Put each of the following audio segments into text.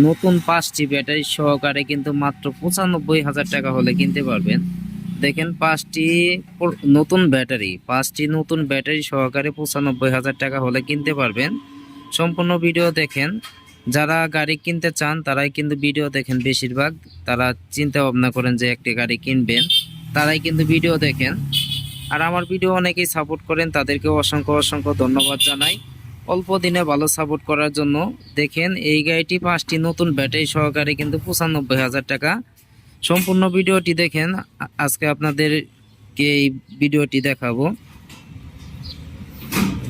নতুন 5টি ব্যাটারি সহকারে কিন্তু মাত্র 95,000 টাকা হলে কিনতে পারবেন। দেখেন 5টি নতুন ব্যাটারি সহকারে 95,000 টাকা হলে কিনতে পারবেন। সম্পূর্ণ ভিডিও দেখেন। যারা গাড়ি কিনতে চান তারাই কিন্তু ভিডিও দেখেন, বেশিরভাগ তারা চিন্তা ভাবনা করেন যে একটি গাড়ি কিনবেন, তারাই কিন্তু ভিডিও দেখেন। আর আমার ভিডিও অনেকেই সাপোর্ট করেন, তাদেরকে অসংখ্য অসংখ্য ধন্যবাদ জানাই অল্প দিনে ভালো সাপোর্ট করার জন্য। দেখেন এই গাড়িটি 5টি নতুন ব্যাটারি সহকারে কিন্তু 95,000 টাকা। সম্পূর্ণ ভিডিওটি দেখেন। আজকে আপনাদেরকে এই ভিডিওটি দেখাবো।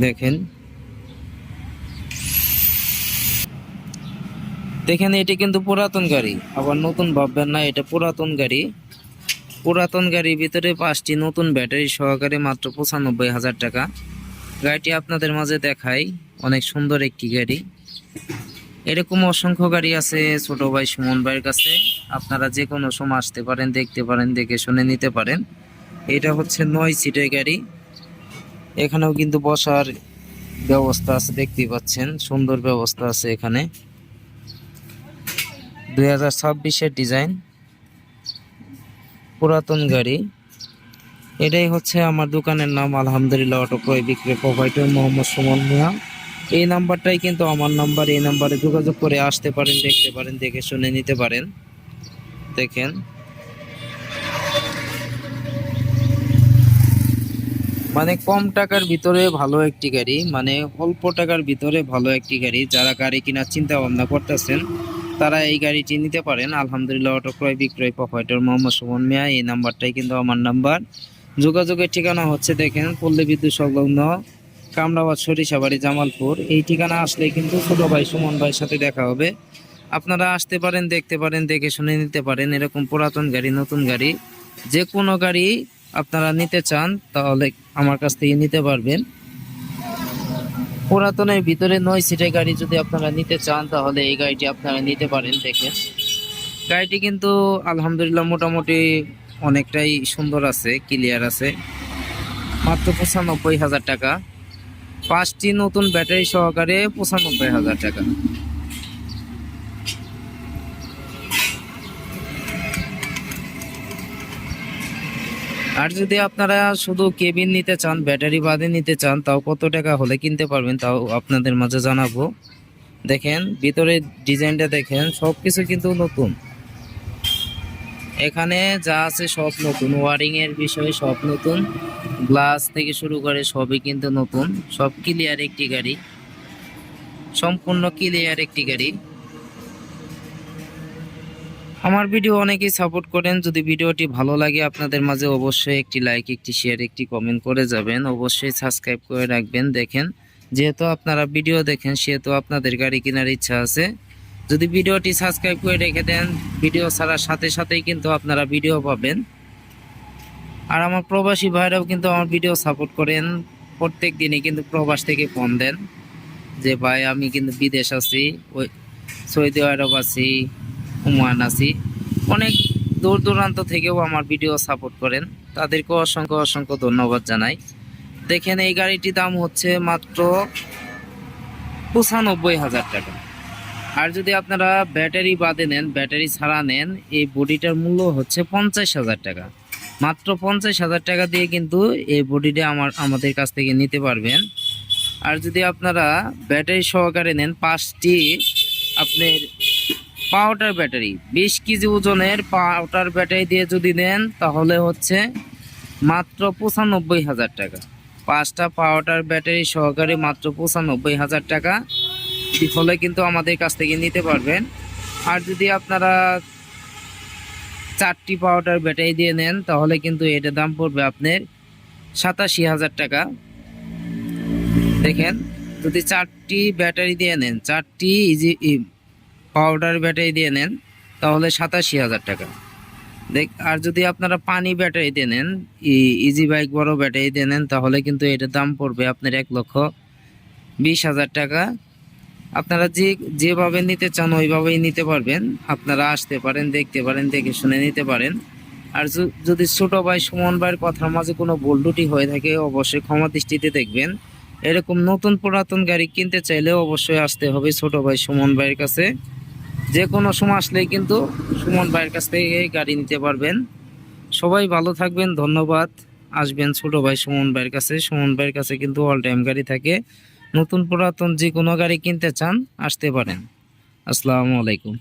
দেখেন দেখেন এটি কিন্তু পুরাতন গাড়ি, আবার নতুন ভাববেন না, এটা পুরাতন গাড়ি। পুরাতন গাড়ির ভিতরে 5টি নতুন ব্যাটারি সহকারে মাত্র 95,000 টাকা। গাড়িটি আপনাদের মাঝে দেখাই, অনেক সুন্দর একটি গাড়ি। এরকম অসংখ্য গাড়ি আছে ছোট ভাই সুমন ভাইয়ের কাছে, আপনারা যে কোনো সময় আসতে পারেন, দেখতে পারেন, দেখে শুনে নিতে পারেন। এটা হচ্ছে 9 সিটের গাড়ি। এখানেও কিন্তু বসার ব্যবস্থা আছে, দেখতেই পাচ্ছেন, সুন্দর ব্যবস্থা আছে এখানে। 2026-এর ডিজাইন, পুরাতন গাড়ি। এটাই হচ্ছে আমার দোকানের নাম, আলহামদুলিল্লাহ অটো ক্রয় বিক্রয় প্রোভাইডার মোহাম্মদ সুমন মিয়া। এই নাম্বারটাই কিন্তু আমার নাম্বার। এই নাম্বারে যোগাযোগ করে আসতে পারেন, দেখতে পারেন, দেখে শুনে নিতে পারেন। দেখেন মানে কম টাকার ভিতরে ভালো একটি গাড়ি, মানে অল্প টাকার ভিতরে ভালো একটি গাড়ি। যারা গাড়ি কেনার চিন্তা ভাবনা করতেছেন তারা এই গাড়িটি নিতে পারেন। আলহামদুলিল্লাহ অটো ক্রয় বিক্রয় প্রোভাইডার মোহাম্মদ সুমন মিয়া। এই নাম্বারটাই কিন্তু আমার নাম্বার। যোগাযোগের ঠিকানা হচ্ছে দেখেন পল্লী বিদ্যুৎ সংলগ্ন কামরাবাদ সরিষাবাড়ি জামালপুর। এই ঠিকানা আসলে কিন্তু ছোট ভাই সুমন ভাইয়ের সাথে দেখা হবে। আপনারা আসতে পারেন, দেখতে পারেন, দেখে শুনে নিতে পারেন। এরকম পুরাতন গাড়ি, নতুন গাড়ি, যে কোনো গাড়ি আপনারা নিতে চান তাহলে আমার কাছ থেকে নিতে পারবেন। পুরাতনের ভিতরে 9 সিটের গাড়ি যদি আপনারা নিতে চান তাহলে এই গাড়িটি আপনারা নিতে পারেন। দেখেন গাড়িটি কিন্তু আলহামদুলিল্লাহ মোটামুটি অনেকটাই সুন্দর আছে, ক্লিয়ার আছে। মাত্র 95,000 টাকা। 5টি নতুন ব্যাটারি সহকারে 95,000 টাকা। আর যদি আপনারা শুধু কেবিন নিতে চান, ব্যাটারি বাদে নিতে চান, তাও কত টাকা হলে কিনতে পারবেন তাও আপনাদের মাঝে জানাবো। দেখেন ভিতরে ডিজাইনটা দেখেন, সবকিছু কিন্তু নতুন। এখানে যা আছে সব নতুন, ওয়ারিং এর বিষয়ে সব নতুন, গ্লাস থেকে শুরু করে সবই কিন্তু নতুন। সব ক্লিয়ার একটি গাড়ি, সম্পূর্ণ ক্লিয়ার একটি গাড়ি। আমার ভিডিও অনেকেই সাপোর্ট করেন। যদি ভিডিওটি ভালো লাগে আপনাদের মাঝে অবশ্যই একটি লাইক, একটি শেয়ার, একটি কমেন্ট করে যাবেন। অবশ্যই সাবস্ক্রাইব করে রাখবেন। দেখেন যেহেতু আপনারা ভিডিও দেখেন সেহেতু আপনাদের গাড়ি কেনার ইচ্ছা আছে। যদি ভিডিওটি সাবস্ক্রাইব করে রেখে দেন, ভিডিও ছাড়ার সাথে সাথেই কিন্তু আপনারা ভিডিও পাবেন। আর আমার প্রবাসী ভাইরাও কিন্তু আমার ভিডিও সাপোর্ট করেন। প্রত্যেক দিনই কিন্তু প্রবাস থেকে ফোন দেন যে ভাই আমি কিন্তু বিদেশ আছি, ওই সৌদি আরব আছি, ওমান আছি। অনেক দূর দূরান্ত থেকেও আমার ভিডিও সাপোর্ট করেন, তাদেরকে অসংখ্য অসংখ্য ধন্যবাদ জানাই। দেখেন এই গাড়িটির দাম হচ্ছে মাত্র 95,000 টাকা। আর যদি আপনারা ব্যাটারি বাদে নেন, ব্যাটারি ছাড়া নেন, এই বডিটার মূল্য হচ্ছে 50,000 টাকা। মাত্র 50,000 টাকা দিয়ে কিন্তু এই বডিটা আমাদের কাছ থেকে নিতে পারবেন। আর যদি আপনারা ব্যাটারি সহকারে নেন, 5টি আপনার পাওয়ার ব্যাটারি, 20 কেজি ওজনের পাওয়ার ব্যাটারি দিয়ে যদি নেন তাহলে হচ্ছে মাত্র 95,000 টাকা। 5টা পাওয়ার ব্যাটারি সহকারে মাত্র 95,000 টাকা হলে কিন্তু আমাদের কাছ থেকে নিতে পারবেন। আর যদি আপনারা 4টি পাওয়ার ব্যাটারি দিয়ে নেন তাহলে কিন্তু এটার দাম পড়বে আপনার 87,000 টাকা। দেখেন যদি 4টি ব্যাটারি দিয়ে নেন, 4টি পাউডার ব্যাটারি দিয়ে নেন তাহলে 87,000 টাকা। আর যদি আপনারা পানি ব্যাটারি দিয়ে নেন, ইজি বাইক বড় ব্যাটারি দিয়ে নেন তাহলে কিন্তু এটার দাম পড়বে আপনার 1,20,000 টাকা। আপনারা যেভাবে নিতে চান ওইভাবেই নিতে পারবেন। আপনারা আসতে পারেন, দেখতে পারেন, দেখে শুনে নিতে পারেন। আর যদি ছোট ভাই সুমন ভাইয়ের কথার মাঝে কোনো ভুল ত্রুটি হয়ে থাকে অবশ্যই ক্ষমা দৃষ্টিতে দেখবেন। এরকম নতুন পুরাতন গাড়ি কিনতে চাইলে অবশ্যই আসতে হবে ছোট ভাই সুমন ভাইয়ের কাছে। যে কোনো সময় আসলেই কিন্তু সুমন ভাইয়ের কাছ থেকে গাড়ি নিতে পারবেন। সবাই ভালো থাকবেন, ধন্যবাদ। আসবেন ছোট ভাই সুমন ভাইয়ের কাছে। সুমন ভাইয়ের কাছে কিন্তু অল টাইম গাড়ি থাকে। নতুন পুরাতন যে কোনো গাড়ি কিনতে চান আসতে পারেন। আসসালামু আলাইকুম।